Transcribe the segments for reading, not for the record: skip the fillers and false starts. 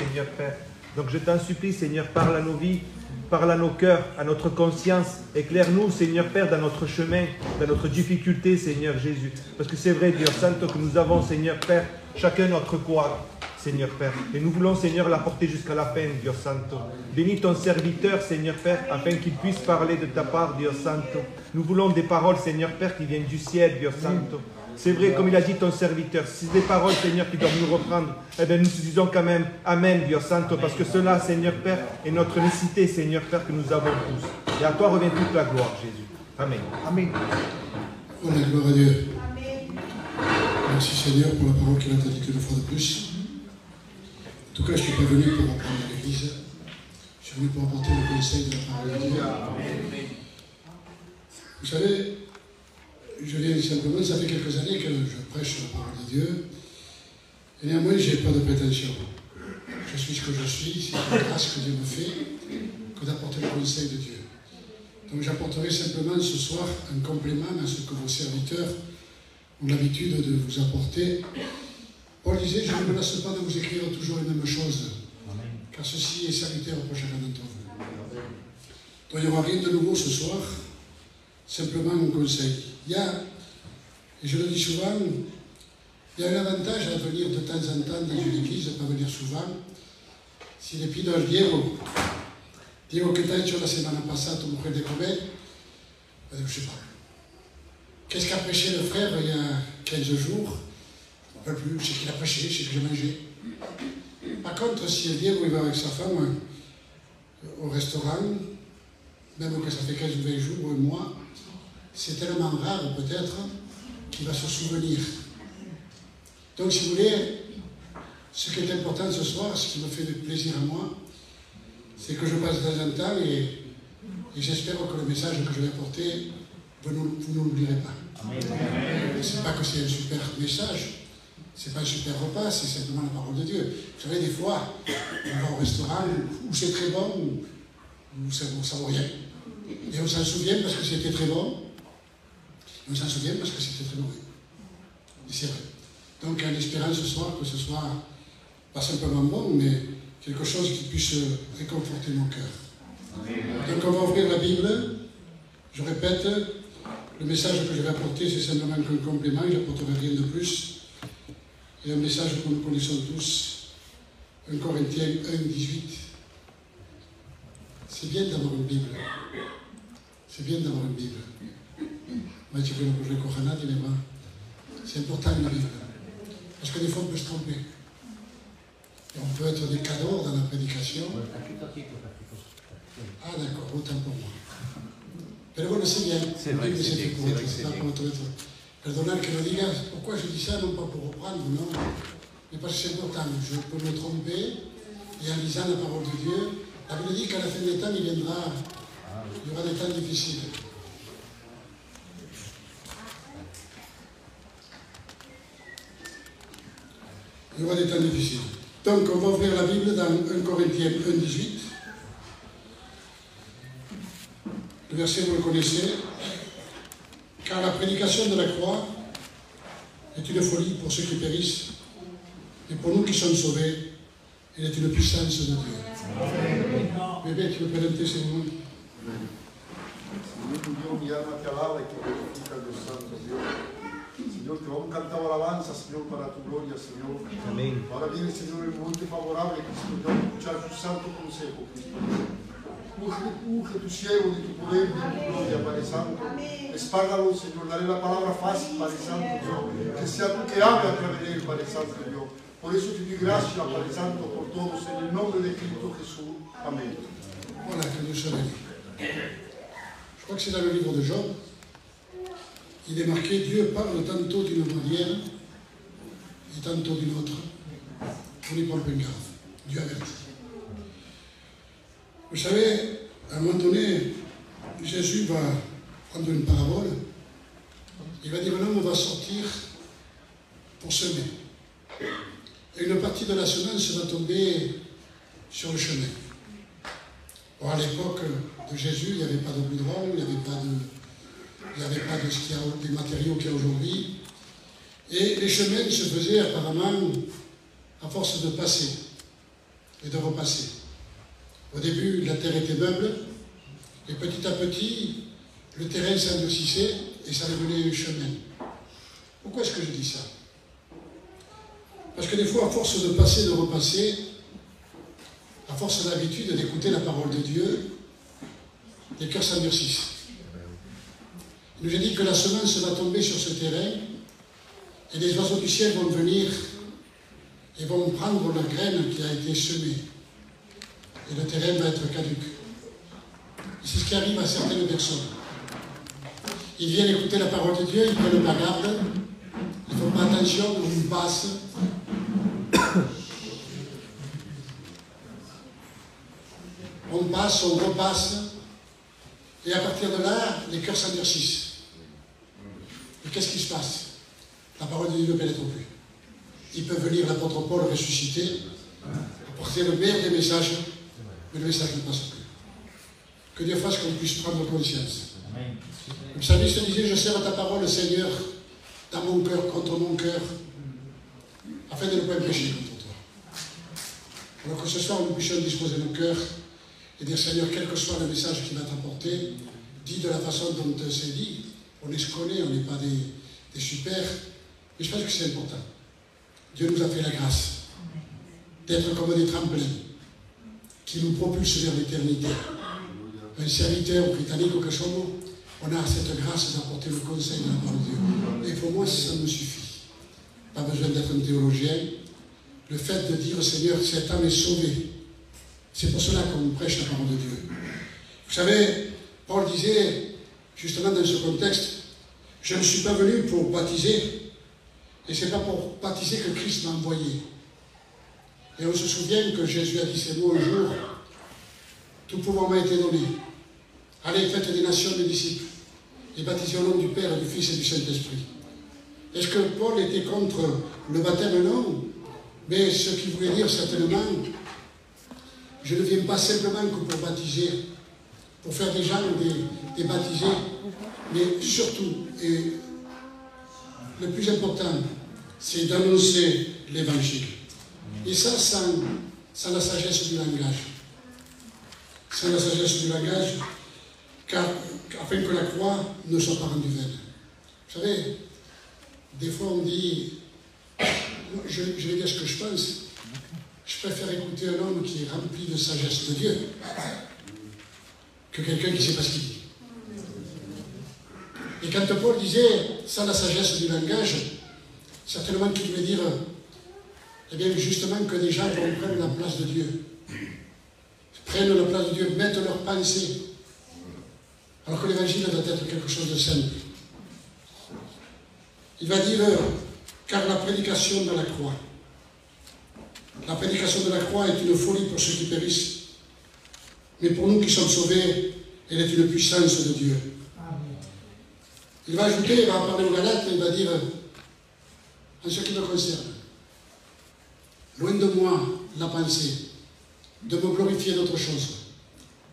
Seigneur Père. Donc je t'en supplie, Seigneur, parle à nos vies, parle à nos cœurs, à notre conscience. Éclaire-nous, Seigneur Père, dans notre chemin, dans notre difficulté, Seigneur Jésus. Parce que c'est vrai, Dieu Santo, que nous avons, Seigneur Père, chacun notre croix, Seigneur Père. Et nous voulons, Seigneur, la porter jusqu'à la fin, Dieu Santo. Bénis ton serviteur, Seigneur Père, afin qu'il puisse parler de ta part, Dieu Santo. Nous voulons des paroles, Seigneur Père, qui viennent du ciel, Dieu Santo. C'est vrai, comme il a dit ton serviteur, si c'est des paroles, Seigneur, qui doivent nous reprendre, eh bien, nous disons quand même Amen, Dieu Santo, parce que cela, Seigneur Père, est notre nécessité, Seigneur Père, que nous avons tous. Et à toi revient toute la gloire, Jésus. Amen. Amen. Oh, la gloire à Dieu. Amen. Merci, Seigneur, pour la parole qu'il a dit une fois de plus. En tout cas, je ne suis pas venu pour apprendre à l'Église. Je suis venu pour apporter le conseil de la parole de Dieu. Amen. Vous savez, je viens simplement, ça fait quelques années que je prêche la parole de Dieu. Et néanmoins, je n'ai pas de prétention. Je suis ce que je suis, c'est la grâce que Dieu me fait que d'apporter le conseil de Dieu. Donc j'apporterai simplement ce soir un complément à ce que vos serviteurs ont l'habitude de vous apporter. Paul disait, je ne me lasse pas de vous écrire toujours les mêmes choses, car ceci est salutaire pour chacun d'entre vous. Donc il n'y aura rien de nouveau ce soir, simplement un conseil. Il y a, et je le dis souvent, il y a un avantage à venir de temps en temps dans une église, pas venir souvent. Si le pido al Diego que t'as hecho la semana pasada, tu mujer de comer, je ne sais pas. Qu'est-ce qu'a prêché le frère il y a 15 jours? Je ne me rappelle plus, c'est qu'il a prêché, c'est que j'ai mangé. Par contre, si le Diego il va avec sa femme au restaurant, même que ça fait 15 ou 20 jours ou un mois, c'est tellement rare peut-être qu'il va se souvenir. Donc si vous voulez, ce qui est important ce soir, ce qui me fait plaisir à moi, c'est que je passe de temps en temps et j'espère que le message que je vais apporter, vous ne l'oublierez pas. Ce n'est pas que c'est un super message, ce n'est pas un super repas, c'est simplement la parole de Dieu. Vous savez, des fois, on va au restaurant où c'est très bon, où ça ne vaut rien. Et on s'en souvient parce que c'était très bon. On s'en souvient parce que c'était très mauvais. Et c'est vrai. Donc en espérant ce soir que ce soit pas simplement bon, mais quelque chose qui puisse réconforter mon cœur. Donc on va ouvrir la Bible. Je répète, le message que je vais apporter, c'est simplement qu'un complément, je n'apporterai rien de plus. Et un message que nous connaissons tous, 1 Corinthiens 1, 18. C'est bien d'avoir une Bible. C'est bien d'avoir une Bible. C'est important la Bible. Parce que des fois on peut se tromper. Et on peut être des cadors dans la prédication. Ah d'accord, autant pour moi. Mais bon, c'est bien. C'est vrai que c'est bien. Perdonad que me digas pourquoi je dis ça, non pas pour reprendre, non. Mais parce que c'est important. Je peux me tromper. Et en lisant la parole de Dieu, la Bible dit qu'à la fin des temps, il y aura des temps difficiles. Il y aura des temps difficiles. Donc, on va ouvrir la Bible dans 1 Corinthiens 1, 18. Le verset, vous le connaissez. Car la prédication de la croix est une folie pour ceux qui périssent, et pour nous qui sommes sauvés, elle est une puissance de Dieu. Bébé, tu veux présenter ces mots? Señor, te vamos a cantar alabanza, Señor, para tu gloria, Señor. Amén. Ahora viene, Señor, el momento favorable que Señor, vamos a escuchar tu santo consejo, Cristo. Unge tu siervo de tu poder, de tu gloria, Padre Santo. Espárgalo, Señor, dale la palabra fácil, Padre Santo, Dios. Que sea tú que hable a través de él, Padre Santo, Dios. Por eso te doy gracias, Padre Santo, por todos, en el nombre de Cristo Jesús. Amén. Voilà, que Dieu soit béni. Je crois que c'est dans le livre de Job. Il est marqué, Dieu parle tantôt d'une manière et tantôt d'une autre. On y prend pas garde. Dieu avertit. Vous savez, à un moment donné, Jésus va prendre une parabole. Il va dire, un homme va sortir pour semer. Et une partie de la semence va tomber sur le chemin. Bon, à l'époque de Jésus, il n'y avait pas de goudron, il n'y avait pas des matériaux qu'il y a aujourd'hui. Et les chemins se faisaient apparemment à force de passer. et de repasser. Au début, la terre était meuble, et petit à petit, le terrain s'endurcissait et ça devenait un chemin. Pourquoi est-ce que je dis ça? Parce que des fois, à force de passer, de repasser, à force d'habitude d'écouter la parole de Dieu, les cœurs s'endurcissent. Il nous a dit que la semence va tomber sur ce terrain et les oiseaux du ciel vont venir et vont prendre la graine qui a été semée. Et le terrain va être caduc. Et c'est ce qui arrive à certaines personnes. Ils viennent écouter la parole de Dieu, ils prennent la garde, ils ne font pas attention, ils passent. On passe, on repasse, et à partir de là, les cœurs s'endurcissent. Et qu'est-ce qui se passe? La parole de Dieu ne pénètre plus. Ils peuvent venir l'apôtre Paul ressusciter, apporter le meilleur des messages, mais le message ne passe plus. Que Dieu fasse qu'on puisse prendre conscience. Le psalmiste disait, je serre ta parole, Seigneur, dans mon cœur, contre mon cœur, afin de ne pas pécher contre toi. Alors que ce soir, nous puissions disposer nos cœurs et dire, Seigneur, quel que soit le message qu'il va t'apporter, dis de la façon dont c'est dit. On se connaît, on n'est pas des super, mais je pense que c'est important. Dieu nous a fait la grâce d'être comme des tremplins qui nous propulsent vers l'éternité. Un serviteur britannique que sommes-nous, on a cette grâce d'apporter le conseil de la parole de Dieu. Et pour moi, ça me suffit. Pas besoin d'être un théologien. Le fait de dire, Seigneur, cet âme est sauvée. C'est pour cela qu'on prêche la parole de Dieu. Vous savez, Paul disait, justement dans ce contexte, je ne suis pas venu pour baptiser, et ce n'est pas pour baptiser que Christ m'a envoyé. Et on se souvient que Jésus a dit ces mots un jour, tout pouvoir m'a été donné. Allez, faites des nations des disciples, et baptisez au nom du Père, du Fils et du Saint-Esprit. Est-ce que Paul était contre le baptême? Non. Mais ce qu'il voulait dire certainement, je ne viens pas simplement que pour baptiser, pour faire des gens des baptisés, mais surtout, et le plus important, c'est d'annoncer l'Évangile. Et ça, sans la sagesse du langage. Sans la sagesse du langage, afin que la croix ne soit pas rendue vaine. Vous savez, des fois on dit, je vais dire ce que je pense, je préfère écouter un homme qui est rempli de sagesse de Dieu que quelqu'un qui ne sait pas ce qu'il dit. Et quand Paul disait, sans la sagesse du langage, certainement qu'il voulait dire, eh bien justement que des gens vont prendre la place de Dieu. Prennent la place de Dieu, mettent leurs pensées. Alors que l'évangile doit être quelque chose de simple. Il va dire, car la prédication de la croix. La prédication de la croix est une folie pour ceux qui périssent. Mais pour nous qui sommes sauvés, elle est une puissance de Dieu. Il va ajouter, il va parler aux Galates, il va dire, en ce qui me concerne, loin de moi la pensée de me glorifier d'autre chose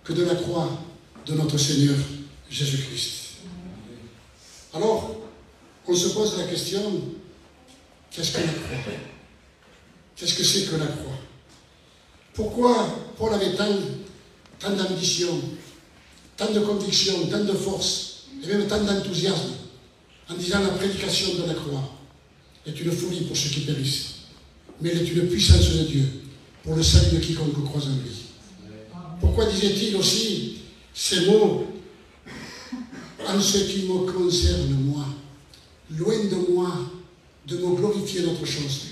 que de la croix de notre Seigneur Jésus-Christ. Alors, on se pose la question, qu'est-ce que la croix? Qu'est-ce que c'est que la croix? Pourquoi Paul avait tant d'ambition, tant de conviction, tant de force, et même tant d'enthousiasme, en disant la prédication de la croix est une folie pour ceux qui périssent, mais elle est une puissance de Dieu pour le salut de quiconque croise en lui. Pourquoi disait-il aussi ces mots? En ce qui me concerne, moi, loin de moi de me glorifier d'autre chose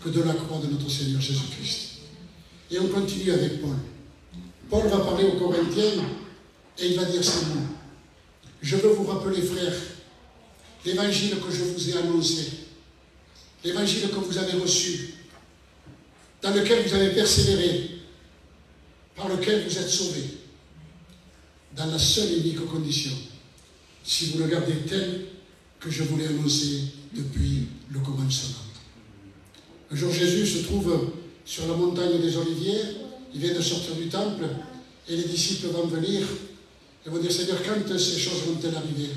que de la croix de notre Seigneur Jésus-Christ. Et on continue avec Paul. Paul va parler aux Corinthiens et il va dire ces mots. Je veux vous rappeler, frères, l'évangile que je vous ai annoncé, l'évangile que vous avez reçu, dans lequel vous avez persévéré, par lequel vous êtes sauvés, dans la seule et unique condition, si vous le gardez tel que je vous l'ai annoncé depuis le commencement. Un jour, Jésus se trouve sur la montagne des Oliviers, il vient de sortir du temple, et les disciples vont venir et vont dire, Seigneur, quand ces choses vont-elles arriver?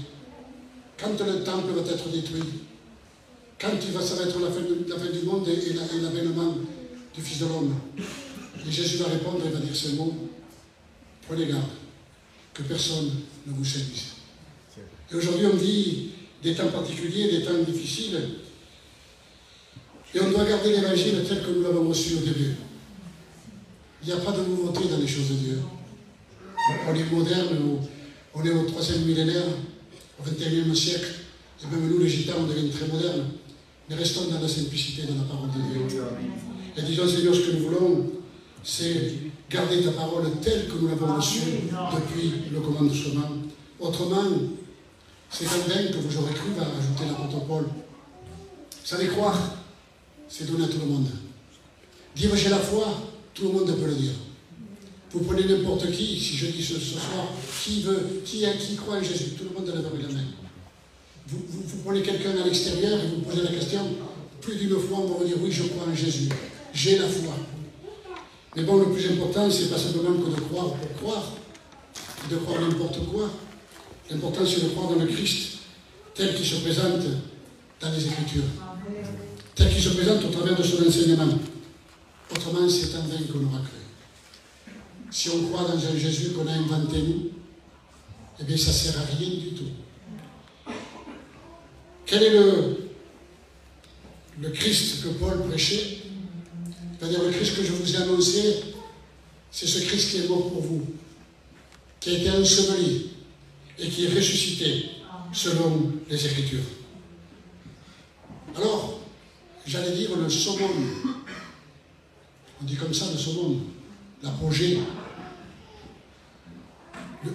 Quand le temple va être détruit? Quand ça va être la fin du monde et l'avènement du Fils de l'homme? Et Jésus va répondre et va dire ce mot, prenez garde, que personne ne vous séduise. Et aujourd'hui, on vit des temps particuliers, des temps difficiles, et on doit garder l'évangile tel que nous l'avons reçu au début. Il n'y a pas de nouveauté dans les choses de Dieu. On est moderne, on est au 3e millénaire, au 21e siècle, et même nous, les gitans, on devient très modernes. Mais restons dans la simplicité de la parole de Dieu. Et disons, Seigneur, ce que nous voulons, c'est garder ta parole telle que nous l'avons reçue depuis le commencement. Autrement, c'est en vain que vous aurez cru, va ajouter l'apôtre Paul. Vous savez, croire, c'est donner à tout le monde. Dire j'ai la foi, tout le monde peut le dire. Vous prenez n'importe qui, si je dis ce soir, qui croit en Jésus, tout le monde lève la main. Vous prenez quelqu'un à l'extérieur et vous posez la question, plus d'une fois on va vous dire oui, je crois en Jésus, j'ai la foi. Mais bon, le plus important, c'est pas simplement que de croire pour croire, de croire n'importe quoi. L'important, c'est de croire dans le Christ, tel qu'il se présente dans les Écritures, tel qu'il se présente au travers de son enseignement. Autrement, c'est en vain qu'on aura cru. Si on croit dans un Jésus qu'on a inventé nous, eh bien, ça ne sert à rien du tout. Quel est le Christ que Paul prêchait? C'est-à-dire le Christ que je vous ai annoncé, c'est ce Christ qui est mort pour vous, qui a été enseveli et qui est ressuscité selon les Écritures. Alors, j'allais dire le summum, on dit comme ça le summum, l'apogée,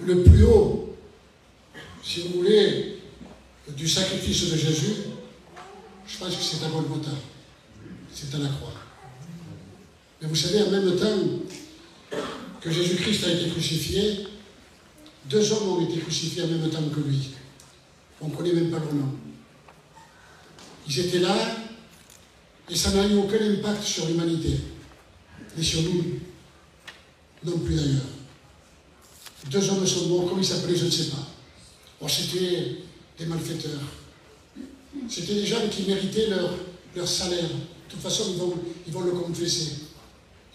le plus haut, si vous voulez, du sacrifice de Jésus, je pense que c'est à Golgotha, c'est à la croix. Mais vous savez, en même temps que Jésus-Christ a été crucifié, 2 hommes ont été crucifiés en même temps que lui. On ne connaît même pas leur nom. Ils étaient là, et ça n'a eu aucun impact sur l'humanité, ni sur nous, non plus d'ailleurs. 2 hommes sont morts, comment ils s'appelaient, je ne sais pas. Bon, c'était des malfaiteurs. C'était des gens qui méritaient leur salaire. De toute façon, ils vont le confesser.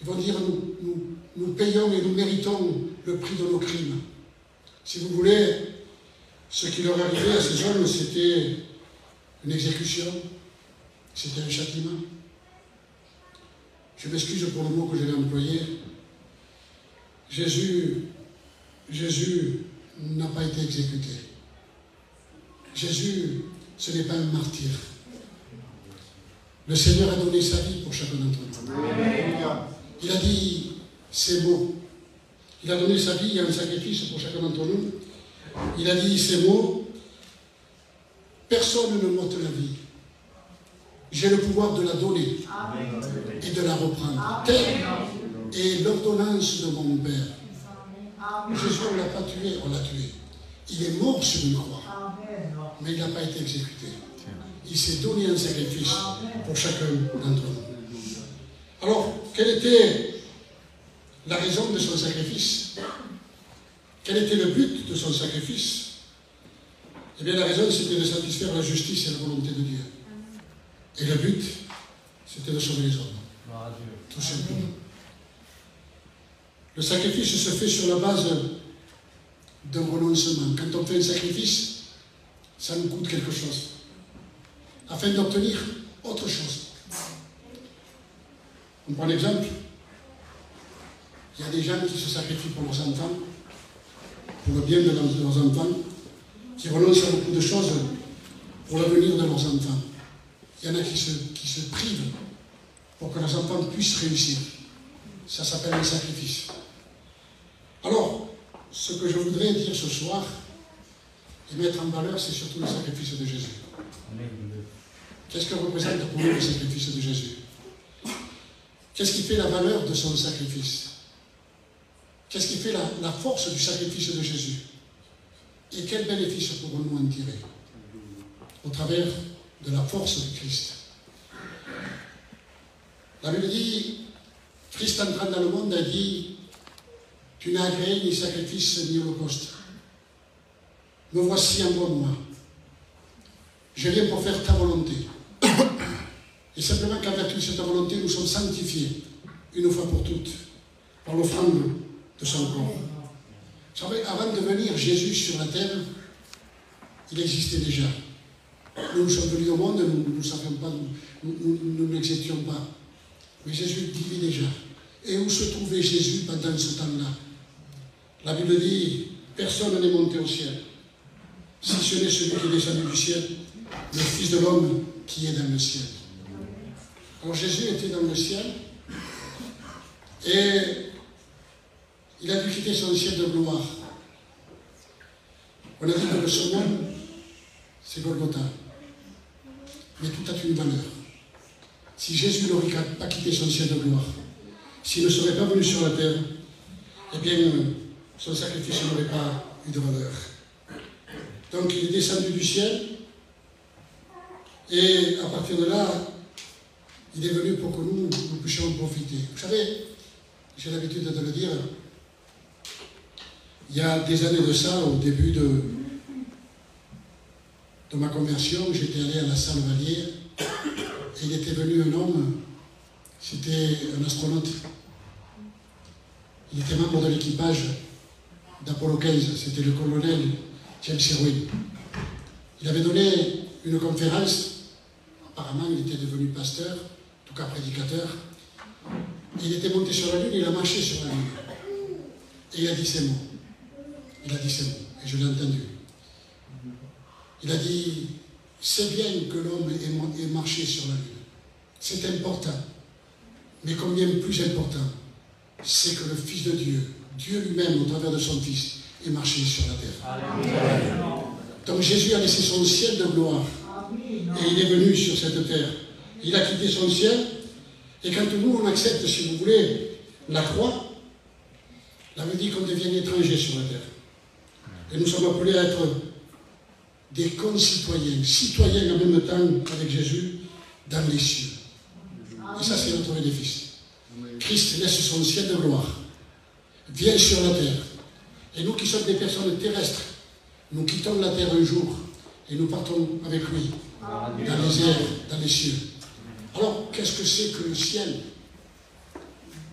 Ils vont dire, nous payons et nous méritons le prix de nos crimes. Si vous voulez, ce qui leur arrivait à ces hommes, c'était une exécution, c'était un châtiment. Je m'excuse pour le mot que j'avais employé. Jésus n'a pas été exécuté. Jésus, ce n'est pas un martyr. Le Seigneur a donné sa vie pour chacun d'entre nous. Il a dit ces mots. Il a donné sa vie en sacrifice pour chacun d'entre nous. Il a dit ces mots. Personne ne m'ôte la vie. J'ai le pouvoir de la donner et de la reprendre. Telle est l'ordonnance de mon Père. Jésus, on ne l'a pas tué, on l'a tué. Il est mort sur une croix, mais il n'a pas été exécuté. Il s'est donné un sacrifice pour chacun d'entre nous. Alors, quelle était la raison de son sacrifice? Quel était le but de son sacrifice? Eh bien, la raison, c'était de satisfaire la justice et la volonté de Dieu. Et le but, c'était de sauver les hommes. Tout simplement. Le sacrifice se fait sur la base d'un renoncement. Quand on fait un sacrifice, ça nous coûte quelque chose, afin d'obtenir autre chose. On prend l'exemple. Il y a des gens qui se sacrifient pour leurs enfants, pour le bien de leurs enfants, qui renoncent à beaucoup de choses pour l'avenir de leurs enfants. Il y en a qui se privent pour que leurs enfants puissent réussir. Ça s'appelle un sacrifice. Alors, ce que je voudrais dire ce soir et mettre en valeur, c'est surtout le sacrifice de Jésus. Qu'est-ce que représente pour nous le sacrifice de Jésus? Qu'est-ce qui fait la valeur de son sacrifice? Qu'est-ce qui fait la force du sacrifice de Jésus? Et quel bénéfice pourrons-nous en tirer au travers de la force de Christ? La Bible dit, Christ entrant dans le monde a dit, tu n'as agréé ni sacrifice ni holocauste. Me voici, envoie-moi. Je viens pour faire ta volonté. Et simplement qu'en vertu de cette volonté, nous sommes sanctifiés, une fois pour toutes, par l'offrande de son corps. Vous savez, avant de venir Jésus sur la terre, il existait déjà. Nous sommes venus au monde, nous ne savions pas, nous n'existions pas. Mais Jésus vivait déjà. Et où se trouvait Jésus pendant ce temps-là? La Bible dit, personne n'est monté au ciel, si ce n'est celui qui est descendu du ciel, le Fils de l'homme qui est dans le ciel. Alors Jésus était dans le ciel, et il a dû quitter son ciel de gloire. On a dit que le summum, c'est Golgotha. Mais tout a une valeur. Si Jésus n'aurait pas quitté son ciel de gloire, s'il ne serait pas venu sur la terre, eh bien, son sacrifice n'aurait pas eu de valeur. Donc, il est descendu du ciel, et à partir de là, il est venu pour que nous puissions en profiter. Vous savez, j'ai l'habitude de le dire, il y a des années de ça, au début de ma conversion, j'étais allé à la salle Vallière, et il était venu un homme, c'était un astronaute. Il était membre de l'équipage d'Apollo 15, c'était le colonel James Irwin. Il avait donné une conférence, apparemment il était devenu pasteur, en tout cas prédicateur, et il était monté sur la lune, il a marché sur la lune. Et il a dit ces mots. Il a dit ces mots, et je l'ai entendu. Il a dit, c'est bien que l'homme ait marché sur la lune. C'est important. Mais combien plus important, c'est que le Fils de Dieu, Dieu lui-même, au travers de son Fils, ait marché sur la terre. Amen. Donc Jésus a laissé son ciel de gloire. Et il est venu sur cette terre. Il a quitté son ciel. Et quand nous, on accepte, si vous voulez, la croix, la Bible dit qu'on devient étranger sur la terre. Et nous sommes appelés à être des concitoyens, citoyens en même temps avec Jésus, dans les cieux. Et ça, c'est notre bénéfice. Christ laisse son ciel de gloire, vient sur la terre. Et nous qui sommes des personnes terrestres, nous quittons la terre un jour et nous partons avec lui dans les airs, dans les cieux. Alors, qu'est-ce que c'est que le ciel?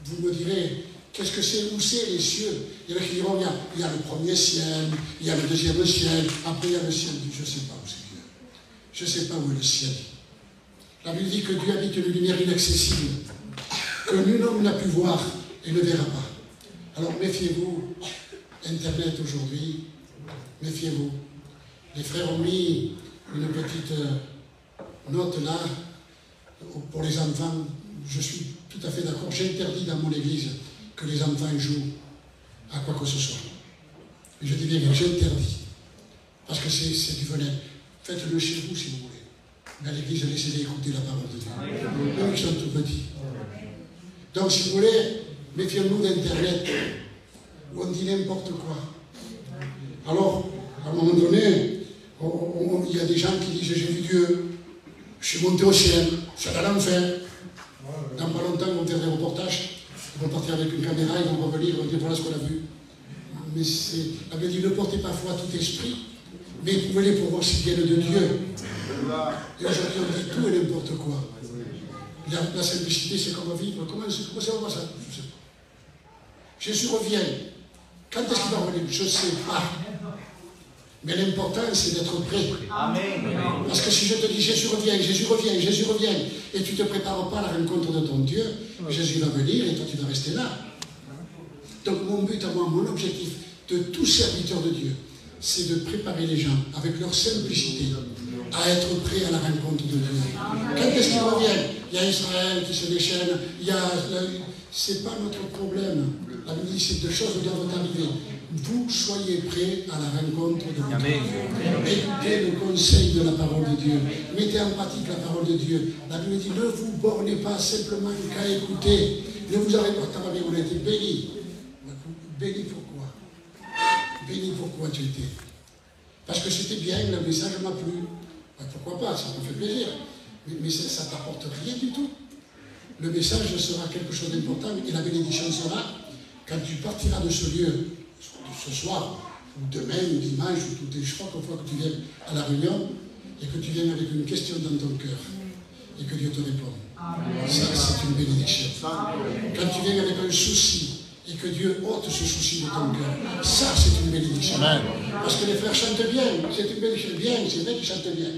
Vous me direz, qu'est-ce que c'est? Où c'est les cieux? Il y en a qui diront, il y a le premier ciel, il y a le deuxième ciel, après il y a le ciel. Je ne sais pas où c'est Dieu. Je ne sais pas où est le ciel. La Bible dit que Dieu habite une lumière inaccessible, que nul homme n'a pu voir et ne verra pas. Alors méfiez-vous, Internet aujourd'hui, méfiez-vous. Les frères ont mis une petite note là, pour les enfants. Je suis tout à fait d'accord. J'interdis dans mon église que les enfants jouent à quoi que ce soit. Mais je dis bien que j'interdis. Parce que c'est du venin. Faites-le chez vous si vous voulez. Mais à l'église, laissez-les écouter la parole de Dieu. Eux qui sont tout petits. Donc si vous voulez, méfions-nous d'Internet, où on dit n'importe quoi. Alors, à un moment donné, il y a des gens qui disent, j'ai vu Dieu, je suis monté au ciel, je suis allé à l'enfer. Dans pas longtemps, ils vont faire des reportages, ils vont partir avec une caméra, ils vont revenir, ils vont dire voilà ce qu'on a vu. Mais la Bible dit, ne portez pas foi à tout esprit, mais éprouvez-les pour voir s'ils viennent de Dieu. Et aujourd'hui, on dit tout et n'importe quoi. La simplicité, c'est comment vivre. Comment ça va ça? Je ne sais pas. Jésus revient. Quand est-ce qu'il va revenir? Je ne sais pas. Mais l'important, c'est d'être prêt. Amen. Parce que si je te dis Jésus revient, Jésus revient, Jésus revient, et tu ne te prépares pas à la rencontre de ton Dieu, Jésus va venir et toi tu vas rester là. Donc mon but à moi, mon objectif de tout serviteur de Dieu, c'est de préparer les gens avec leur simplicité à être prêts à la rencontre de Dieu. Quand est-ce qu'ils reviennent? Il y a Israël qui se déchaîne, c'est pas notre problème. La Bible dit c'est deux choses qui doivent arriver. Vous soyez prêts à la rencontre de votre Dieu. Écoutez le conseil de la parole de Dieu. Mettez en pratique la parole de Dieu. La Bible dit ne vous bornez pas simplement qu'à écouter. Ne vous arrêtez pas. On a été bénis. Bénis pourquoi? Bénis pourquoi tu étais? Parce que c'était bien, le message m'a plu. Pourquoi pas, ça me fait plaisir. Mais ça ne t'apporte rien du tout. Le message sera quelque chose d'important et la bénédiction sera quand tu partiras de ce lieu, ce soir, ou demain, ou dimanche, ou tout, je crois qu'une fois que tu viens à la réunion et que tu viens avec une question dans ton cœur et que Dieu te répond. Ça, c'est une bénédiction. Quand tu viens avec un souci et que Dieu ôte ce souci de ton cœur. Ça, c'est une bénédiction. Amen. Parce que les frères chantent bien, c'est une bénédiction. Bien, c'est vrai qu'ils chantent bien.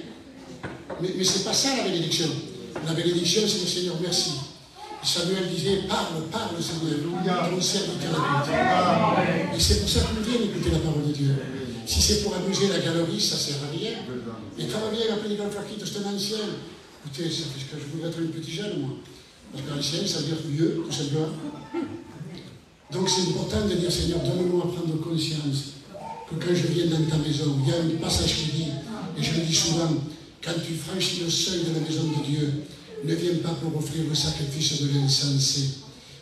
Mais ce n'est pas ça la bénédiction. La bénédiction, c'est le Seigneur, merci. Samuel disait, parle, parle, Seigneur, ton serviteur écoute. Et c'est pour ça qu'on vient écouter la parole de Dieu. Si c'est pour amuser la galerie, ça ne sert à rien. Et quand on vient appeler les galfakites, c'est un ancien. Écoutez, ça fait que je voudrais être un petit jeune, moi. Parce qu'ancien, ça veut dire vieux, tout simplement. Donc c'est important de dire, Seigneur, donne-moi à prendre conscience que quand je viens dans ta maison, il y a un passage qui dit, et je le dis souvent, quand tu franchis le seuil de la maison de Dieu, ne viens pas pour offrir le sacrifice de l'insensé.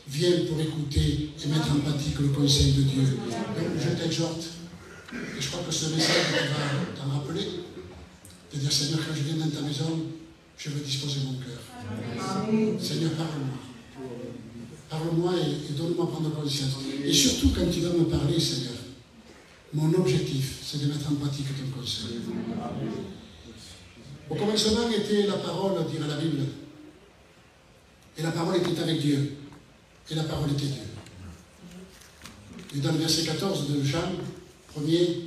Viens pour écouter et mettre en pratique le conseil de Dieu. Donc je t'exhorte, et je crois que ce message va t'en rappeler, de dire, Seigneur, quand je viens dans ta maison, je veux disposer mon cœur. Seigneur, parle-moi. Parle-moi et donne-moi à prendre conscience. Et surtout, quand tu vas me parler, Seigneur, mon objectif, c'est de mettre en pratique ton conseil. Au commencement était la parole, dirait la Bible. Et la parole était avec Dieu. Et la parole était Dieu. Et dans le verset 14 de Jean, premier,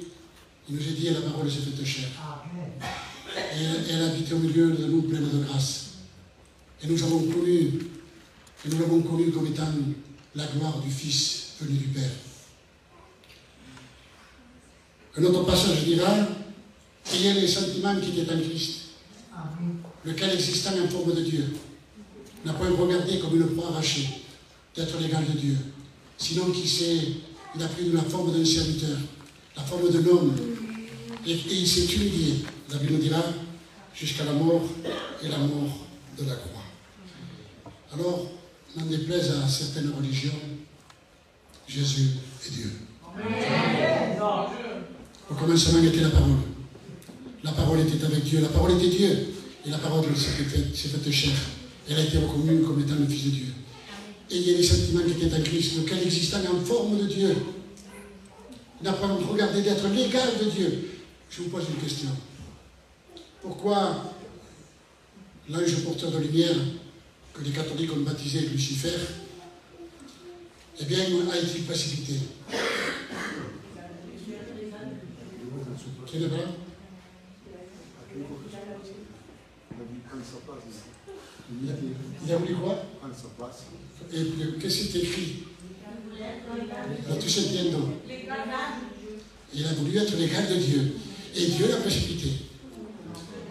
il nous est dit, et la parole s'est faite chair. Et elle habitait au milieu de nous pleine de grâce. Et nous l'avons connu comme étant la gloire du Fils venu du Père. Un autre passage dira, ayez les sentiments qui étaient en Christ, lequel existant en forme de Dieu, n'a point regardé comme une proie arrachée d'être l'égal de Dieu, sinon il a pris la forme d'un serviteur, la forme d'un homme, et il s'est humilié, la Bible dira, jusqu'à la mort et la mort de la croix. Alors, n'en déplaise à certaines religions, Jésus est Dieu. Au commencement était la parole. La parole était avec Dieu, la parole était Dieu. Et la parole s'est faite chair. Elle a été reconnue comme étant le Fils de Dieu. Ayez les sentiments qui étaient en Christ, lequel existant en forme de Dieu, n'a pas regardé d'être l'égal de Dieu. Je vous pose une question. Pourquoi l'ange porteur de lumière, que les catholiques ont baptisé Lucifer, eh bien, a été précipité? Qui est là? Il a voulu quoi? Et qu'est-ce qui est écrit? Tu sais bien, non? Il a voulu être l'égal de Dieu. Et Dieu l'a précipité.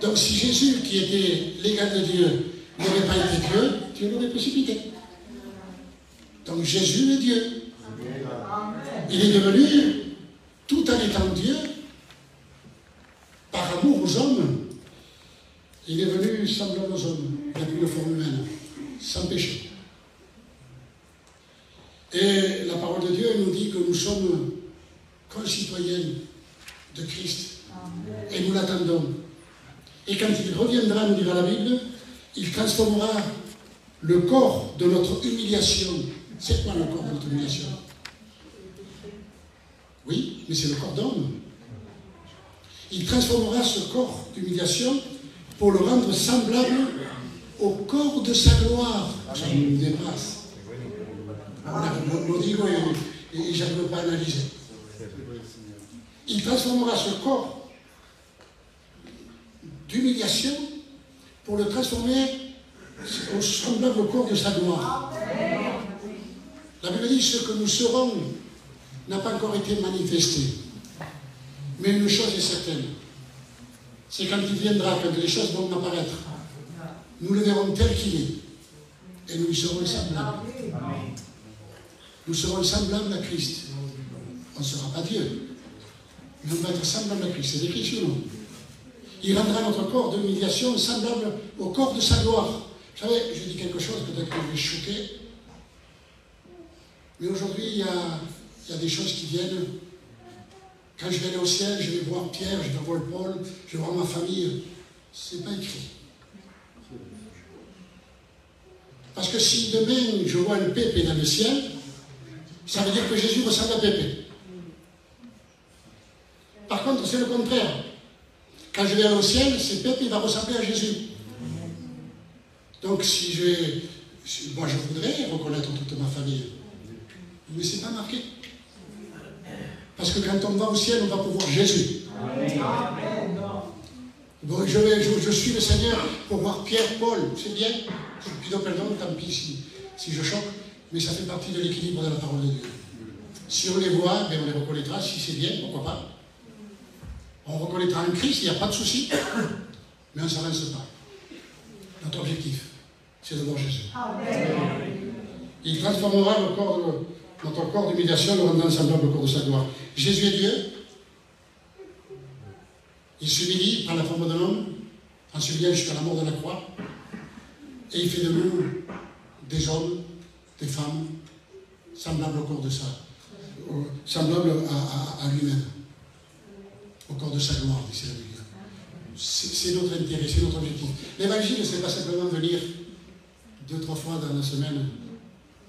Donc si Jésus, qui était l'égal de Dieu, n'aurait pas été Dieu, Dieu l'aurait précipité. Donc Jésus est Dieu. Il est devenu, tout en étant Dieu, par amour aux hommes, il est venu semblable aux hommes. Il a pris une forme humaine, sans péché. Et la parole de Dieu nous dit que nous sommes concitoyens de Christ. Et nous l'attendons. Et quand il reviendra, nous dira la Bible, il transformera le corps de notre humiliation. C'est quoi le corps de notre humiliation? Oui, mais c'est le corps d'homme. Il transformera ce corps d'humiliation pour le rendre semblable au corps de sa gloire. Ça nous dépasse. On a mon digo et je ne peux pas analyser. Il transformera ce corps d'humiliation pour le transformer au semblable au corps de sa gloire. La Bible dit ce que nous serons n'a pas encore été manifesté. Mais une chose est certaine, c'est quand il viendra, quand les choses vont apparaître, nous le verrons tel qu'il est et nous y serons semblables. Nous serons semblables à Christ. On ne sera pas Dieu, mais on va être semblable à Christ. C'est écrit sur nous. Il rendra notre corps d'humiliation semblable au corps de sa gloire. Vous savez, je dis quelque chose, peut-être que je vais choquer, mais aujourd'hui, il y a des choses qui viennent. Quand je vais aller au ciel, je vais voir Pierre, je vais voir Paul, je vais voir ma famille. Ce n'est pas écrit. Parce que si demain, je vois un Pépé dans le ciel, ça veut dire que Jésus ressemble à Pépé. Par contre, c'est le contraire. Quand je vais aller au ciel, c'est Pépé qui va ressembler à Jésus. Donc, moi, je voudrais reconnaître toute ma famille. Mais c'est pas marqué. Parce que quand on va au ciel, on va pouvoir Jésus. Bon, je suis le Seigneur pour voir Pierre, Paul, c'est bien. Je prie pardon, tant pis si je choque, mais ça fait partie de l'équilibre de la parole de Dieu. Si on les voit, ben on les reconnaîtra, si c'est bien, pourquoi pas. On reconnaîtra en Christ, il n'y a pas de souci, mais on ne s'avance pas. Notre objectif, c'est de voir Jésus. Il transformera notre corps d'humiliation, le rendant semblable au corps de sa gloire. Jésus est Dieu. Il s'humilie par la forme d'un homme, en s'humiliant jusqu'à la mort de la croix, et il fait de nous des hommes, des femmes, semblables au corps de ça, semblables à lui-même, au corps de sa gloire, dit la Bible. C'est notre intérêt, c'est notre objectif. L'évangile, ce n'est pas simplement venir 2-3 fois dans la semaine,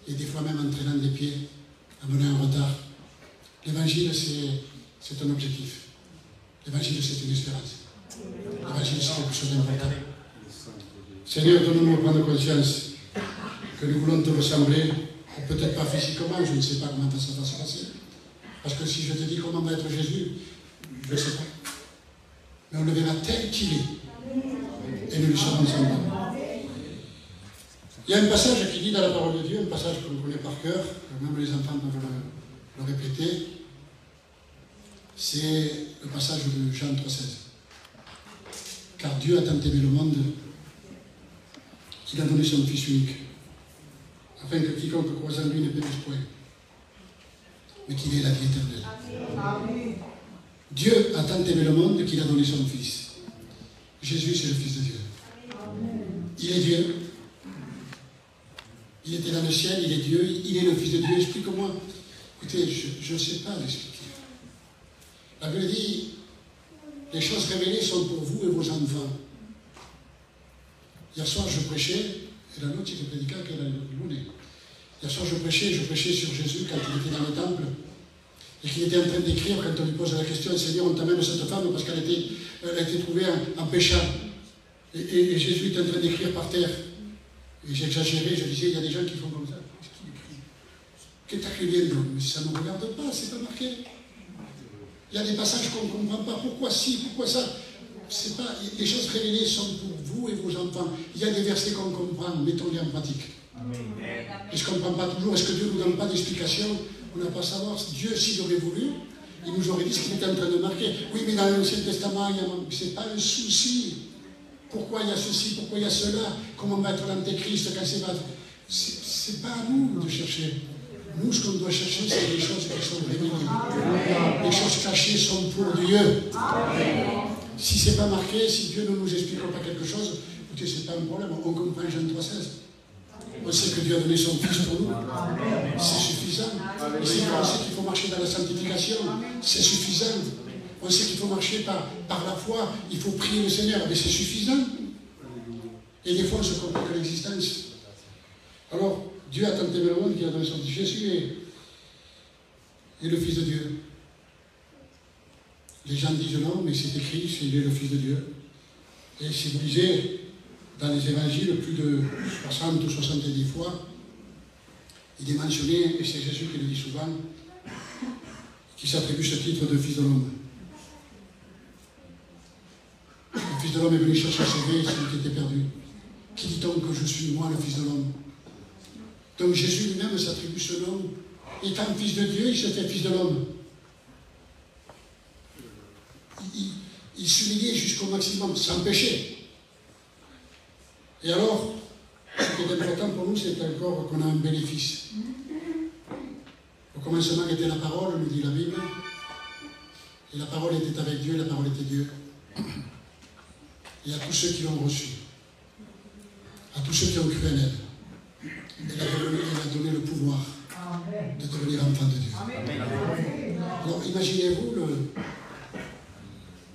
et des fois même en traînant des pieds, amener un retard. L'évangile, c'est un objectif. L'évangile, c'est une espérance. L'évangile, c'est quelque chose d'important. Seigneur, donne-nous à prendre conscience que nous voulons te ressembler, peut-être pas physiquement, je ne sais pas comment ça va se passer. Parce que si je te dis comment va être Jésus, je ne sais pas. Mais on le verra tel qu'il est. Et nous lui serons semblables. Il y a un passage qui dit dans la parole de Dieu, un passage qu'on connaît par cœur, que même les enfants peuvent le répéter. C'est le passage de Jean 3,16. Car Dieu a tant aimé le monde qu'il a donné son Fils unique, afin que quiconque croise en lui ne périsse point, mais qu'il ait la vie éternelle. Dieu a tant aimé le monde qu'il a donné son Fils. Jésus, c'est le Fils de Dieu. Il est Dieu. Il était dans le ciel, il est Dieu, il est le Fils de Dieu. Explique-moi. Écoutez, je ne sais pas l'expliquer. La Bible dit, les choses révélées sont pour vous et vos enfants. Hier soir, je prêchais, et la note, c'était prédicat qu'elle a le. Hier soir, je prêchais sur Jésus quand il était dans le temple, et qu'il était en train d'écrire quand on lui pose la question, Seigneur, on t'amène cette femme parce qu'elle a été trouvée en péchant. Et Jésus est en train d'écrire par terre. Et j'exagérais, je disais, il y a des gens qui font comme ça. Qu'est-ce qu'il écrit? Mais ça ne nous regarde pas, c'est pas marqué. Il y a des passages qu'on ne comprend pas. Pourquoi si, pourquoi ça? C'est pas, les choses révélées sont pour vous et vos enfants. Il y a des versets qu'on comprend, mettons-les en pratique. Et je ne comprends pas toujours. Est-ce que Dieu ne nous donne pas d'explication? On n'a pas à savoir. Dieu, s'il aurait voulu, il nous aurait dit ce qu'il était en train de marquer. Oui, mais dans l'Ancien Testament, ce n'est pas un souci. Pourquoi il y a ceci, pourquoi il y a cela? Comment va être l'antéchrist quand c'est pas... C'est pas à nous de chercher. Nous, ce qu'on doit chercher, c'est les choses qui sont révélées. Les choses cachées sont pour Dieu. Si ce n'est pas marqué, si Dieu ne nous explique pas quelque chose, écoutez, ce n'est pas un problème. On comprend Jean 3,16. On sait que Dieu a donné son Fils pour nous. C'est suffisant. On sait qu'il faut marcher dans la sanctification. C'est suffisant. On sait qu'il faut marcher par la foi. Il faut prier le Seigneur. Mais c'est suffisant. Et des fois, on se complique l'existence. Alors, Dieu a tant aimé le monde qu'il a donné son Fils. Jésus est le Fils de Dieu. Les gens disent non, mais c'est écrit, il est le Fils de Dieu. Et si vous lisez dans les évangiles, plus de 60 ou 70 fois, il est mentionné, et c'est Jésus qui le dit souvent, qui s'attribue ce titre de Fils de l'homme. Le Fils de l'homme est venu chercher sauver celui qui était perdu. Qui dit-on que je suis, moi, le Fils de l'homme? Donc Jésus lui-même s'attribue ce nom. Étant Fils de Dieu, il se fait Fils de l'homme. Il s'humiliait jusqu'au maximum, sans péché. Et alors, ce qui est important pour nous, c'est encore qu'on a un bénéfice. Au commencement était la parole, nous dit la Bible. Et la parole était avec Dieu, la parole était Dieu. Et à tous ceux qui l'ont reçu, à tous ceux qui ont cru en elle, elle a donné le pouvoir de devenir enfant de Dieu. Alors imaginez-vous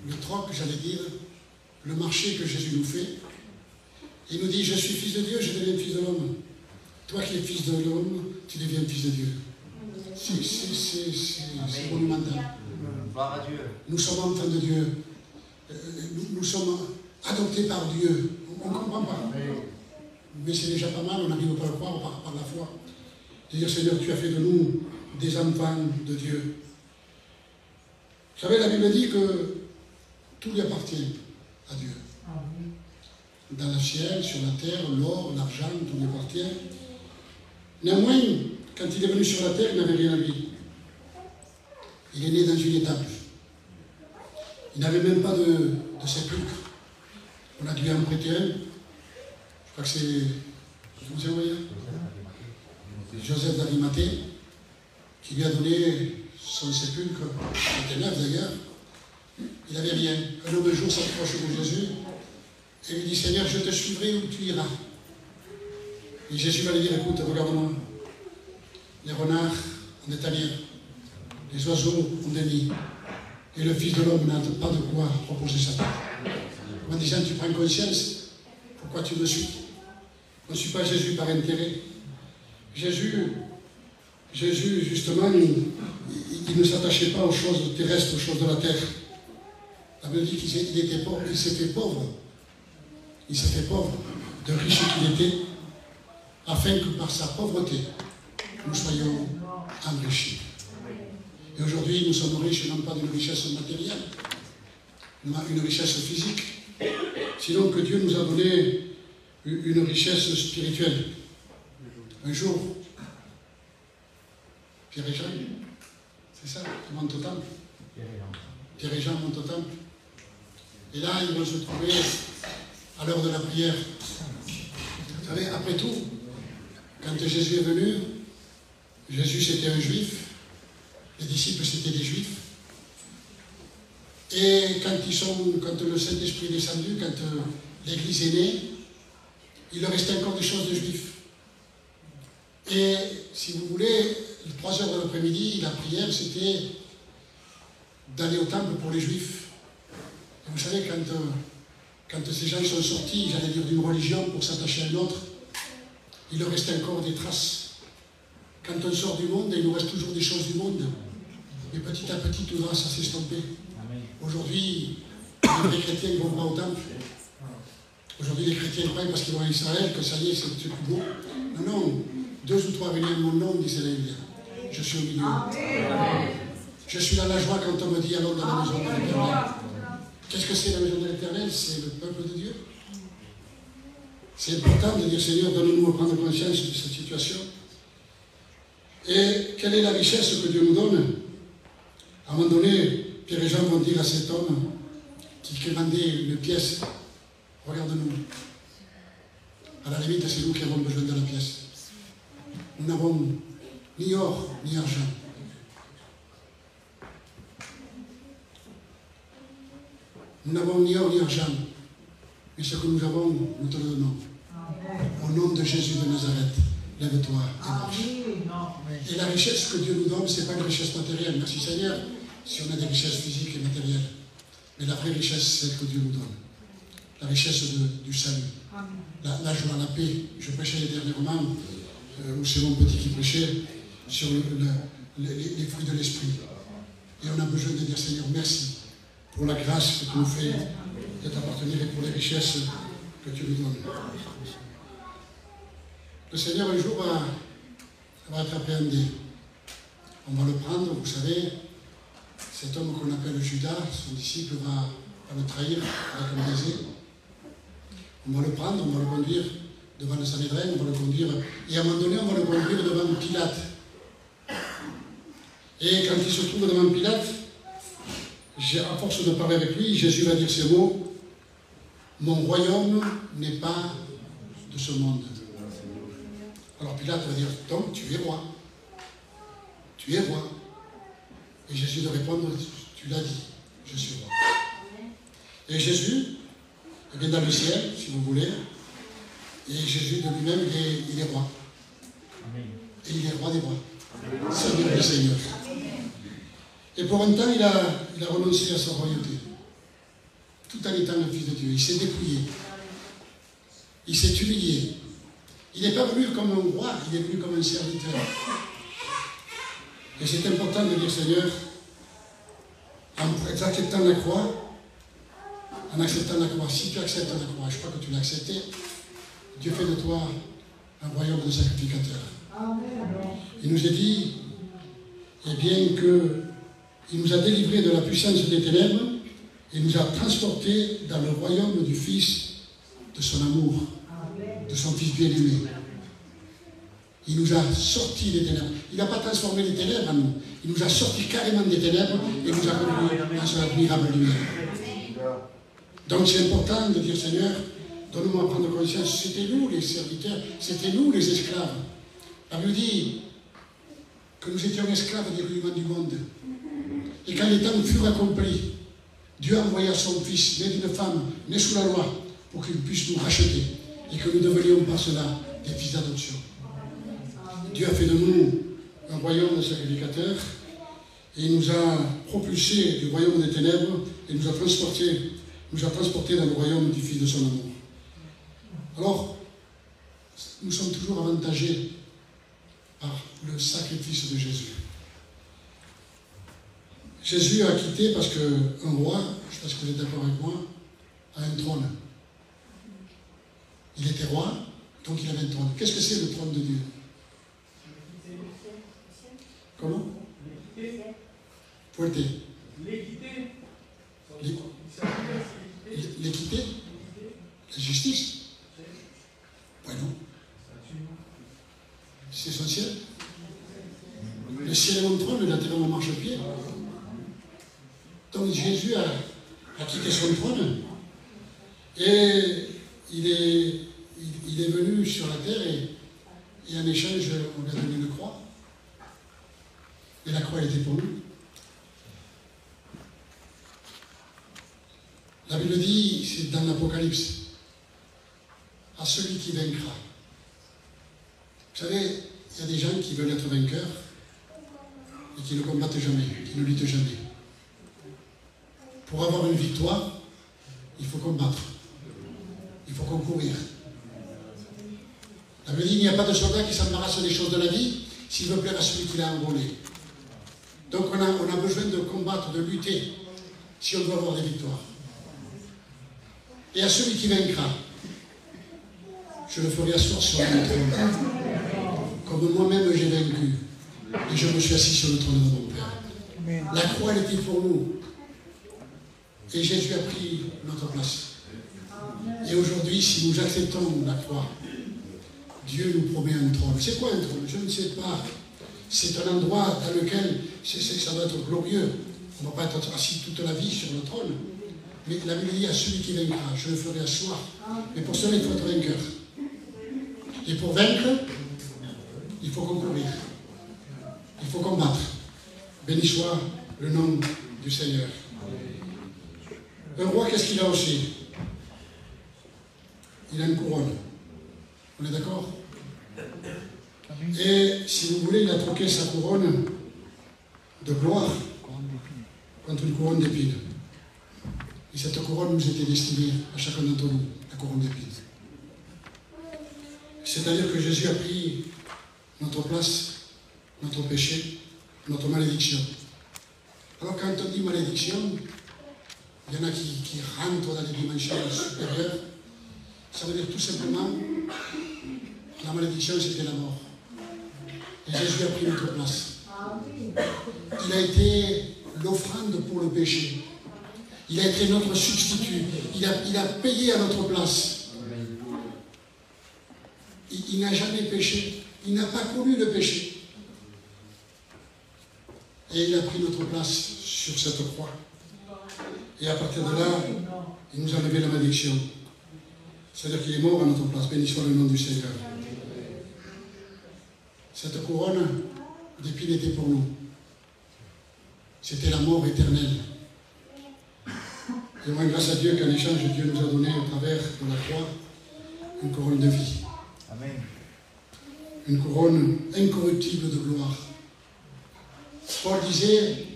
le troc, j'allais dire, le marché que Jésus nous fait. Il nous dit, je suis fils de Dieu, je deviens fils de l'homme. Toi qui es fils de l'homme, tu deviens fils de Dieu. C'est monumental. Nous sommes enfants de Dieu. Nous sommes adoptés par Dieu. On ne comprend pas. Mais c'est déjà pas mal, on n'arrive pas à le croire par la foi. Dire, Seigneur, tu as fait de nous des enfants de Dieu. Vous savez, la Bible dit que tout lui appartient à Dieu. Dans le ciel, sur la terre, l'or, l'argent, tout lui appartient. Néanmoins, quand il est venu sur la terre, il n'avait rien à lui. Il est né dans une étable. Il n'avait même pas de sépulcre. On a dû en prêter un. Je crois que c'est... Comment c'est envoyé Joseph d'Arimathée, qui lui a donné son sépulcre. C'était neuf d'ailleurs. Il n'avait rien. Un homme jour s'approche de Jésus et lui dit, Seigneur, je te suivrai où tu iras. Et Jésus va lui dire, écoute, regarde-moi. Les renards ont des tanières. Les oiseaux ont des nids. Et le Fils de l'homme n'a pas de quoi reposer sa tête. En disant, tu prends conscience, pourquoi tu me suis? Je ne suis pas Jésus par intérêt. Jésus, justement, il ne s'attachait pas aux choses terrestres, aux choses de la terre. La Bible dit qu'il était pauvre, il s'est fait pauvre. Il s'est fait pauvre, de riche qu'il était, afin que par sa pauvreté, nous soyons enrichis. Et aujourd'hui, nous sommes riches non pas d'une richesse matérielle, mais une richesse physique, sinon que Dieu nous a donné une richesse spirituelle. Un jour, Pierre et Jean, c'est ça, ils montent au temple. Pierre et Jean montent au temple. Et là, ils vont se trouver à l'heure de la prière. Vous savez, après tout, quand Jésus est venu, Jésus c'était un juif, les disciples c'était des juifs. Et quand le Saint-Esprit est descendu, quand l'Église est née, il leur restait encore des choses de juifs. Et si vous voulez, 3 heures de l'après-midi, la prière c'était d'aller au temple pour les juifs. Et vous savez, quand ces gens sont sortis, j'allais dire d'une religion pour s'attacher à une autre, il leur reste encore des traces. Quand on sort du monde, il nous reste toujours des choses du monde. Mais petit à petit, tout va s'estomper. Aujourd'hui, les vrais chrétiens ne vont pas au temple. Aujourd'hui, les chrétiens croient parce qu'ils vont à Israël que ça y est, c'est plus beau. Non, non. 2 ou 3 réunis en mon nom, disait la Bible. Je suis au milieu. Je suis dans la joie quand on me dit allons dans la maison de l'Éternel. Qu'est-ce que c'est la maison de l'Éternel? C'est le peuple de Dieu. C'est important de dire Seigneur, donne-nous à prendre conscience de cette situation. Et quelle est la richesse que Dieu nous donne? À un moment donné, Pierre et Jean vont dire à cet homme qui demandait une pièce, regarde-nous. À la limite, c'est nous qui avons besoin de la pièce. Nous n'avons ni or, ni argent. Nous n'avons ni or, ni argent. Mais ce que nous avons, nous te le donnons. Au nom de Jésus de Nazareth, lève-toi et marche. Et la richesse que Dieu nous donne, ce n'est pas une richesse matérielle. Merci Seigneur, si on a des richesses physiques et matérielles. Mais la vraie richesse, c'est celle que Dieu nous donne. La richesse du salut. La joie, la paix. Je prêchais dernièrement, ou c'est mon petit qui prêchait, sur les fruits de l'esprit. Et on a besoin de dire Seigneur, merci pour la grâce que tu nous fais de t'appartenir et pour les richesses que tu nous donnes. Le Seigneur un jour va être appréhendé. On va le prendre, vous savez, cet homme qu'on appelle Judas, son disciple va le trahir avec un baiser. On va le prendre, on va le conduire devant le Sanhédrin, on va le conduire, et à un moment donné, on va le conduire devant Pilate. Et quand il se trouve devant Pilate, à force de parler avec lui, Jésus va dire ces mots: mon royaume n'est pas de ce monde. Alors Pilate va dire, donc tu es roi. Tu es roi. Et Jésus de répondre, tu l'as dit, je suis roi. Et Jésus, il est dans le ciel, si vous voulez, et Jésus de lui-même, il est roi. Et il est roi des rois. Seigneur des seigneurs. Et pour un temps, il a renoncé à sa royauté. Tout en étant le Fils de Dieu. Il s'est dépouillé. Il s'est humilié. Il n'est pas venu comme un roi, il est venu comme un serviteur. Et c'est important de dire, Seigneur, en acceptant la croix, si tu acceptes la croix, je crois que tu l'as accepté, Dieu fait de toi un royaume de sacrificateurs. Il nous a dit, et bien qu'il nous a délivrés de la puissance des ténèbres et nous a transportés dans le royaume du Fils de son amour, de son Fils bien-aimé. Il nous a sortis des ténèbres. Il n'a pas transformé les ténèbres en nous. Il nous a sortis carrément des ténèbres et nous a conduits à son admirable lumière. Donc c'est important de dire, Seigneur, donne-moi à prendre conscience, c'était nous les serviteurs, c'était nous les esclaves. La Bible dit que nous étions esclaves des rudiments du monde. Et quand les temps furent accomplis, Dieu envoya son Fils, né d'une femme, né sous la loi, pour qu'il puisse nous racheter et que nous devenions par cela des fils d'adoption. Dieu a fait de nous un royaume de sacrificateurs et il nous a propulsés du royaume des ténèbres et nous a transportés dans le royaume du Fils de son amour. Alors, nous sommes toujours avantagés par le sacrifice de Jésus. Jésus a quitté parce qu'un roi, je ne sais pas si vous êtes d'accord avec moi, a un trône. Il était roi, donc il avait un trône. Qu'est-ce que c'est le trône de Dieu? Comment? Pointé. L'équité. L'équité? La justice? Ouais, non. C'est essentiel. Le ciel est mon trône, la terre est mon marchepied. Donc Jésus a quitté son trône et il est venu sur la terre et en échange, on lui a donné une croix. Et la croix, elle était pour nous. La Bible dit, c'est dans l'Apocalypse, à celui qui vaincra. Vous savez, il y a des gens qui veulent être vainqueurs et qui ne combattent jamais, qui ne luttent jamais. Pour avoir une victoire, il faut combattre. Il faut concourir. La Bible dit, il n'y a pas de soldat qui s'embarrasse des choses de la vie s'il veut plaire à celui qui l'a enrôlé. Donc on a besoin de combattre, de lutter, si on veut avoir des victoires. Et à celui qui vaincra, je le ferai asseoir sur mon trône. Comme moi-même j'ai vaincu. Et je me suis assis sur le trône de mon Père. La croix, elle était pour nous. Et Jésus a pris notre place. Et aujourd'hui, si nous acceptons la croix, Dieu nous promet un trône. C'est quoi un trône? Je ne sais pas. C'est un endroit dans lequel ça doit être glorieux. On ne va pas être assis toute la vie sur le trône. Mais la Bible dit à celui qui vaincra, je le ferai asseoir. Mais pour cela, il faut être vainqueur. Et pour vaincre, il faut concourir. Il faut combattre. Béni soit le nom du Seigneur. Un roi, qu'est-ce qu'il a aussi? Il a une couronne. On est d'accord? Et si vous voulez, il a troqué sa couronne de gloire contre une couronne d'épines. Et cette couronne nous était destinée à chacun d'entre nous, la couronne d'épines. C'est-à-dire que Jésus a pris notre place, notre péché, notre malédiction. Alors quand on dit malédiction, il y en a qui rentrent dans les dimensions supérieures. Ça veut dire tout simplement, la malédiction c'était la mort. Et Jésus a pris notre place. Il a été l'offrande pour le péché. Il a été notre substitut. Il a payé à notre place. Il n'a jamais péché. Il n'a pas connu le péché. Et il a pris notre place sur cette croix. Et à partir de là, il nous a enlevé la malédiction. C'est-à-dire qu'il est mort à notre place. Béni soit le nom du Seigneur. Cette couronne d'épines était pour nous. C'était la mort éternelle. Et moi, grâce à Dieu, qu'en échange, Dieu nous a donné, au travers de la croix, une couronne de vie. Amen. Une couronne incorruptible de gloire. Paul disait,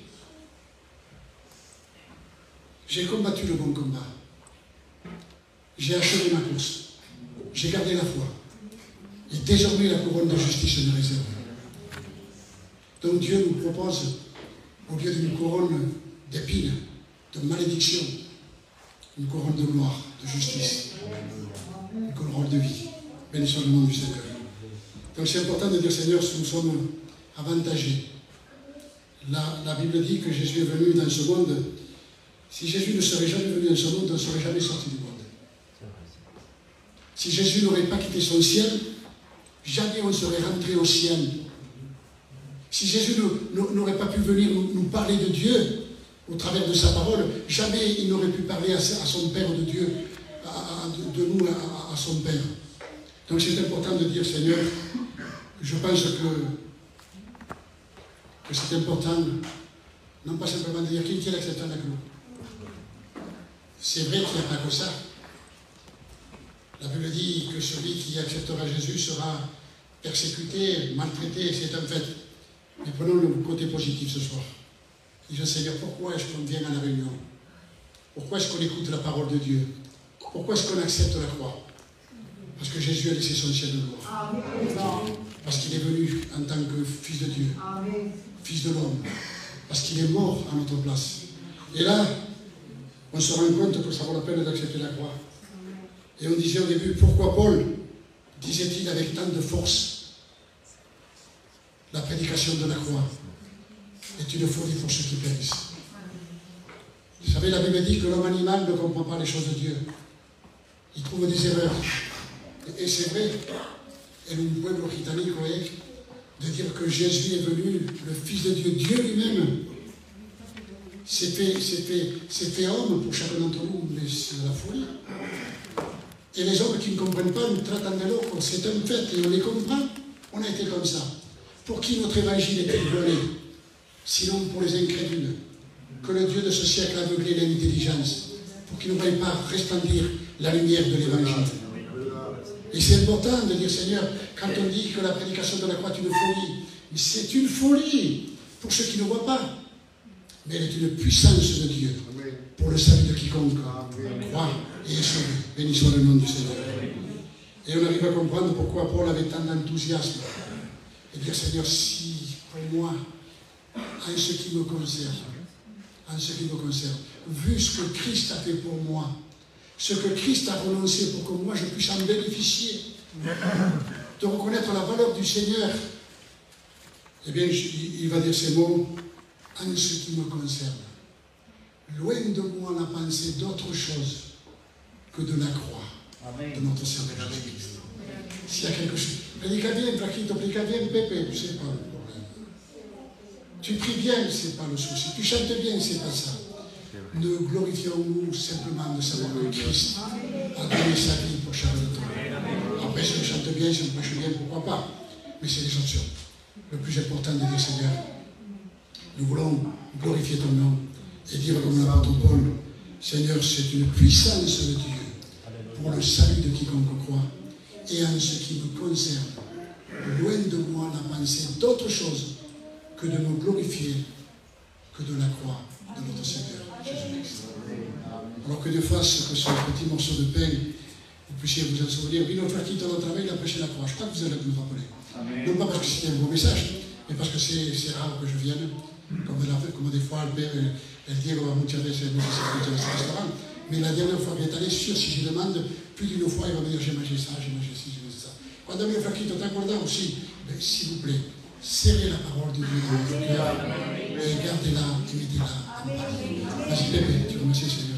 j'ai combattu le bon combat. J'ai achevé ma course. J'ai gardé la foi. Et désormais, la couronne de justice me réserve. Donc Dieu nous propose, au lieu d'une couronne d'épines, de malédiction, une couronne de gloire, de justice, une couronne de vie. Béni soit le nom du Seigneur. Donc c'est important de dire, Seigneur, nous sommes avantagés La Bible dit que Jésus est venu dans ce monde. Si Jésus ne serait jamais venu dans ce monde, on ne serait jamais sorti du monde. Si Jésus n'aurait pas quitté son ciel, jamais on ne serait rentré au ciel. Si Jésus n'aurait pas pu venir nous parler de Dieu au travers de sa parole, jamais il n'aurait pu parler à son Père de Dieu, de nous à son Père. Donc c'est important de dire, Seigneur, je pense que c'est important, non pas simplement de dire qu'il accepte la gloire. C'est vrai qu'il n'y a pas que ça. La Bible dit que celui qui acceptera Jésus sera persécuté, maltraité, c'est un fait. Mais prenons le côté positif ce soir. Disons, Seigneur, pourquoi est-ce qu'on vient à la réunion? Pourquoi est-ce qu'on écoute la parole de Dieu? Pourquoi est-ce qu'on accepte la croix? Parce que Jésus a laissé son ciel de gloire. Parce qu'il est venu en tant que Fils de Dieu, Fils de l'homme. Parce qu'il est mort à notre place. Et là, on se rend compte que ça vaut la peine d'accepter la croix. Et on disait au début, pourquoi Paul disait-il avec tant de force, la prédication de la croix est une folie pour ceux qui périssent. Vous savez, la Bible dit que l'homme animal ne comprend pas les choses de Dieu. Il trouve des erreurs. Et c'est vrai, et le pueblo britannique, de dire que Jésus est venu, le Fils de Dieu, Dieu lui-même, s'est fait homme pour chacun d'entre nous, mais c'est de la folie. Et les hommes qui ne comprennent pas nous traitent en déloque, c'est un fait, et on les comprend. On a été comme ça. Pour qui notre évangile est-il donné? Sinon pour les incrédules. Que le Dieu de ce siècle a aveuglé l'intelligence, pour qu'ils ne voient pas resplendir la lumière de l'évangile. Et c'est important de dire, Seigneur, quand on dit que la prédication de la croix est une folie, mais c'est une folie pour ceux qui ne voient pas. Mais elle est une puissance de Dieu pour le salut de quiconque croit et est sauvé. Béni soit le nom du Seigneur. Et on arrive à comprendre pourquoi Paul avait tant d'enthousiasme. Et dire, Seigneur, si pour moi, en ce qui me concerne, vu ce que Christ a fait pour moi, ce que Christ a renoncé pour que moi je puisse en bénéficier, de reconnaître la valeur du Seigneur, eh bien, il va dire ces mots, en ce qui me concerne. Loin de moi la pensée d'autre chose que de la croix de notre Seigneur Jésus-Christ. S'il y a quelque chose, prédica bien, Flaquito, prédica bien, Pépé, c'est pas le problème. Tu pries bien, c'est pas le souci. Tu chantes bien, c'est pas ça. Ne glorifions-nous simplement de savoir que Christ a donné sa vie pour chacun d'entre nous. Après, si on chante bien, si on prêche bien, pourquoi pas? Mais c'est des options. Le plus important de dire, Seigneur, nous voulons glorifier ton nom et dire comme l'apôtre Paul, Seigneur, c'est une puissance de Dieu pour le salut de quiconque croit. Et en ce qui me concerne, loin de moi la pensée d'autre chose que de me glorifier que de la croix de notre Seigneur Jésus-Christ. Alors que Dieu fasse que ce petit morceau de pain, vous puissiez vous en souvenir. Vino Flaquito l'autre travail, il a prêché la croix. Je crois que vous allez vous rappeler. Non pas parce que c'était un beau message, mais parce que c'est rare que je vienne, comme des fois elle dit qu'on va muchas veces en ese restaurant. Mais la dernière fois qu'il est allé, sûr, si je demande, plus d'une fois, il va me dire j'ai mangé ça, j'ai mangé ci, j'ai mangé ça. Quand David Flaquito t'accorda aussi, s'il vous plaît, serrez la parole de Dieu dans votre cœur et gardez-la et mettez-la en parole. Vas-y, Pépé, tu remercies Seigneur.